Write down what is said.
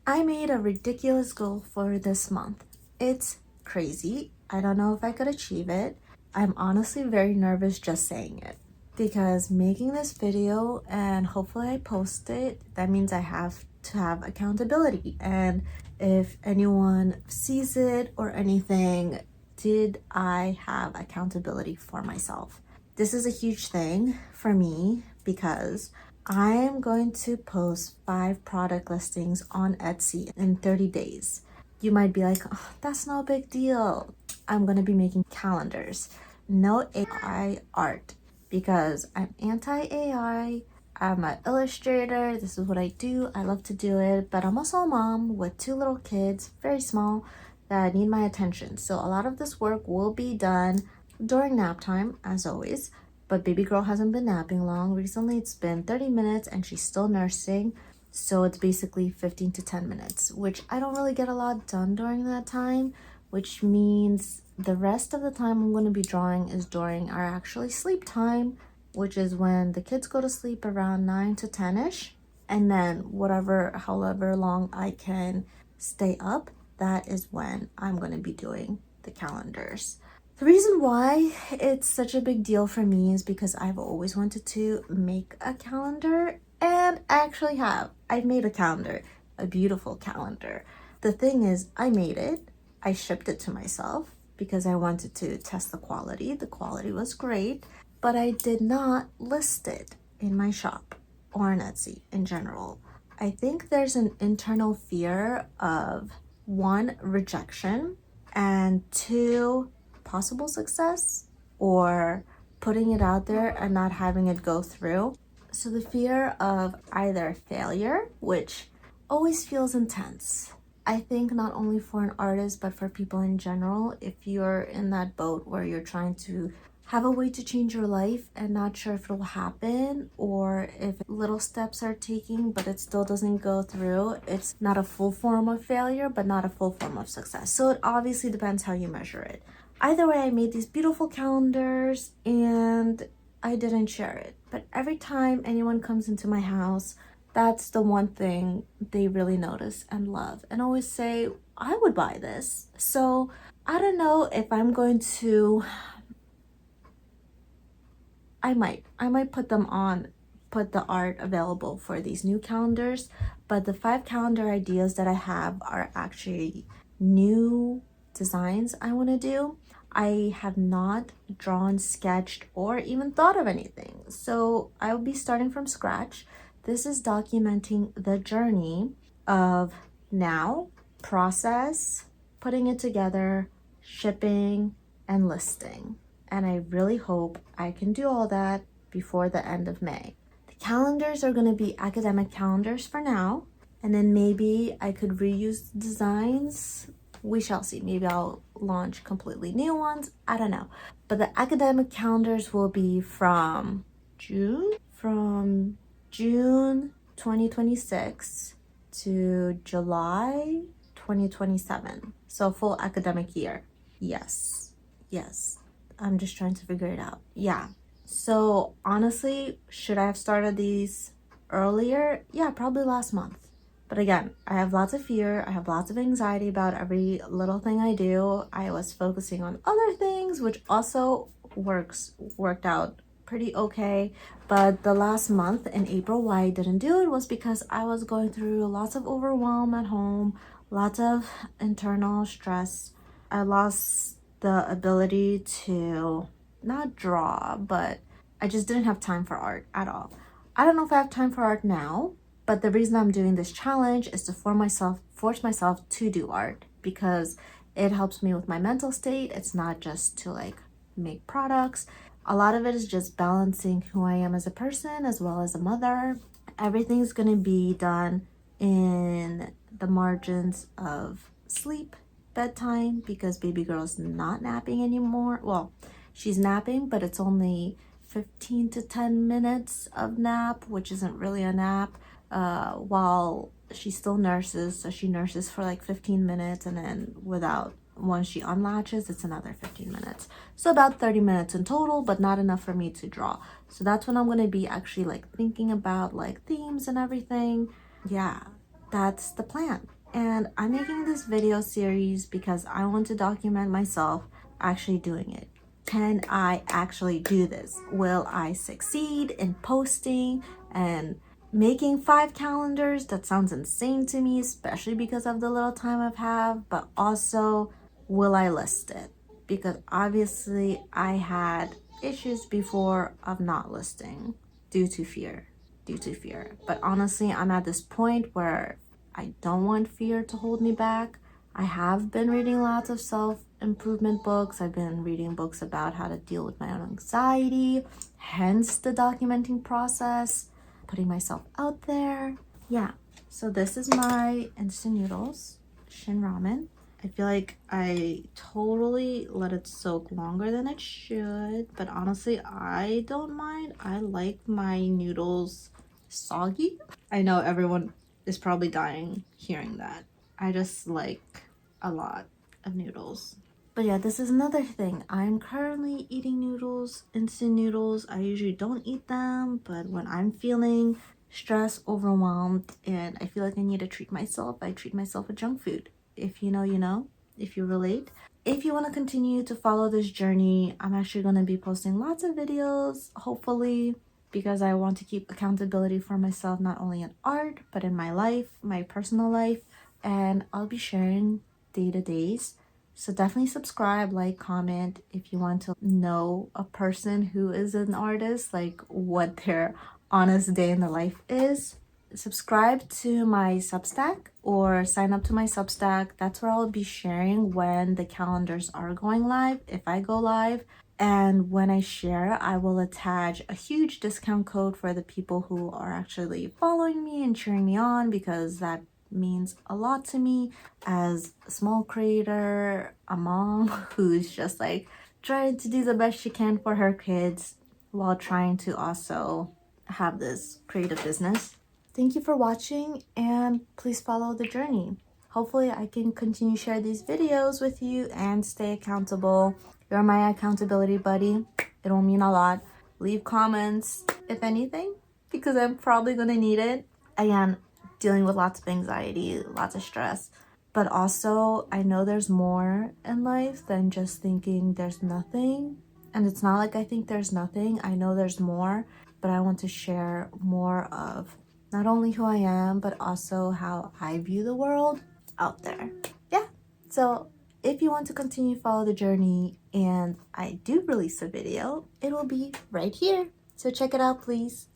I made a ridiculous goal for this month. It's crazy. I don't know if I could achieve it. I'm honestly very nervous just saying it because making this video and hopefully I post it, that means I have to have accountability. And if anyone sees it or anything, did I have accountability for myself? This is a huge thing for me because I am going to post 5 product listings on Etsy in 30 days. You might be like, oh, that's no big deal. I'm going to be making calendars. No AI art because I'm anti-AI. I'm an illustrator. This is what I do. I love to do it, but I'm also a mom with 2 little kids, very small, that need my attention. So a lot of this work will be done during nap time, as always. But baby girl hasn't been napping long. Recently, it's been 30 minutes and she's still nursing. So it's basically 15 to 10 minutes, which I don't really get a lot done during that time, which means the rest of the time I'm going to be drawing is during our actually sleep time, which is when the kids go to sleep around 9 to 10-ish. And then however long I can stay up, that is when I'm going to be doing the calendars. The reason why it's such a big deal for me is because I've always wanted to make a calendar, and I actually have. I've made a calendar, a beautiful calendar. The thing is, I made it, I shipped it to myself because I wanted to test the quality. The quality was great, but I did not list it in my shop or on Etsy in general. I think there's an internal fear of 1, rejection, and 2, possible success, or putting it out there and not having it go through. So the fear of either failure, which always feels intense. I think not only for an artist, but for people in general, if you're in that boat where you're trying to have a way to change your life and not sure if it'll happen or if little steps are taking but it still doesn't go through, it's not a full form of failure but not a full form of success. So it obviously depends how you measure it. Either way, I made these beautiful calendars and I didn't share it, but every time anyone comes into my house, that's the one thing they really notice and love and always say, I would buy this. So I don't know if I'm going to, I might put the art available for these new calendars, but the 5 calendar ideas that I have are actually new designs I want to do. I have not drawn, sketched, or even thought of anything. So I will be starting from scratch. This is documenting the journey of now, process, putting it together, shipping, and listing. And I really hope I can do all that before the end of May. The calendars are going to be academic calendars for now, and then maybe I could reuse the designs. We shall see. Maybe I'll launch completely new ones. I don't know. But the academic calendars will be from June 2026 to July 2027. So full academic year. Yes. I'm just trying to figure it out. Yeah. So honestly, should I have started these earlier? Yeah, probably last month. But again, I have lots of fear. I have lots of anxiety about every little thing I do. I was focusing on other things, which also worked out pretty okay. But the last month in April, why I didn't do it was because I was going through lots of overwhelm at home, lots of internal stress. I lost the ability to not draw, but I just didn't have time for art at all. I don't know if I have time for art now, but the reason I'm doing this challenge is to force myself to do art because it helps me with my mental state. It's not just to like make products. A lot of it is just balancing who I am as a person as well as a mother. Everything's gonna be done in the margins of sleep, bedtime, because baby girl's not napping anymore. Well, she's napping, but it's only 15 to 10 minutes of nap, which isn't really a nap, while she still nurses. So she nurses for like 15 minutes and then once she unlatches, it's another 15 minutes. So about 30 minutes in total, but not enough for me to draw. So that's when I'm going to be actually like thinking about like themes and everything. Yeah, that's the plan. And I'm making this video series because I want to document myself actually doing it. Can I actually do this? Will I succeed in posting and making 5 calendars? That sounds insane to me, especially because of the little time I've had, but also will I list it? Because obviously I had issues before of not listing due to fear. But honestly, I'm at this point where I don't want fear to hold me back. I have been reading lots of self-improvement books. I've been reading books about how to deal with my own anxiety, hence the documenting process, putting myself out there. Yeah, so this is my instant noodles, Shin Ramen. I feel like I totally let it soak longer than it should, but honestly, I don't mind. I like my noodles soggy. I know everyone is probably dying hearing that. I just like a lot of noodles. But yeah, this is another thing. I'm currently eating noodles, instant noodles. I usually don't eat them, but when I'm feeling stressed, overwhelmed, and I feel like I need to treat myself, I treat myself with junk food. If you know, you know. If you relate. If you want to continue to follow this journey, I'm actually going to be posting lots of videos, hopefully, because I want to keep accountability for myself, not only in art, but in my life, my personal life, and I'll be sharing day-to-days. So definitely subscribe, like, comment if you want to know a person who is an artist, like what their honest day in the life is. Subscribe to my Substack or sign up to my Substack. That's where I'll be sharing when the calendars are going live, if I go live. And when I share, I will attach a huge discount code for the people who are actually following me and cheering me on, because that means a lot to me as a small creator, a mom who's just like trying to do the best she can for her kids while trying to also have this creative business. Thank you for watching, and please follow the journey. Hopefully I can continue to share these videos with you and stay accountable. You're my accountability buddy. It'll mean a lot. Leave comments, if anything, because I'm probably gonna need it. Again, dealing with lots of anxiety, lots of stress, but also I know there's more in life than just thinking there's nothing. And it's not like I think there's nothing. I know there's more, but I want to share more of not only who I am, but also how I view the world out there. Yeah, so if you want to continue to follow the journey and I do release a video, it will be right here. So check it out, please.